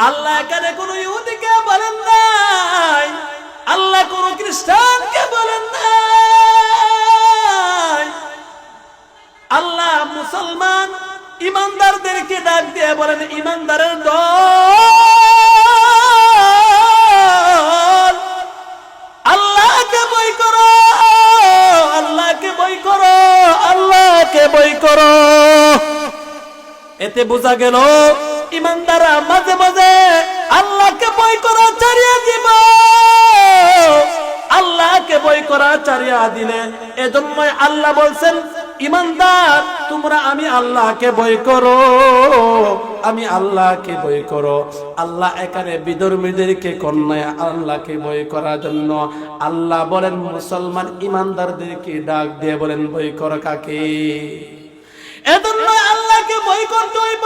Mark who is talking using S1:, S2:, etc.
S1: আল্লাহ এখানে কোন ইহুদিকে বলেন নাই, আল্লাহ কোন খ্রিস্টানকে বলেন নাই। আল্লাহ মুসলমান ইমানদারদেরকে ডাক দিয়ে বলেন, ইমানদারের দল, আল্লাহকে বই করো, আল্লাহকে বই করো, আল্লাহকে বই করো। এতে বোঝা গেল ইমানদাররা মাঝে মাঝে আল্লাহকে বই করা ছাড়িয়ে দিব। আল্লাহকে বই করা ছাড়িয়ে দিলে এজন্যই আল্লাহ বলছেন, ইমানদার তোমরা আমি আল্লাহকে বই করো, আমি আল্লাহকে বই করো। আল্লাহ এখানে বিধর্মীদেরকে কন্যায় আল্লাহকে বই করার জন্য আল্লাহ বলেন মুসলমান ইমানদারদেরকে ডাক দিয়ে বলেন বই করো কাকে? এজন্য আল্লাহকে বই করতে হইব।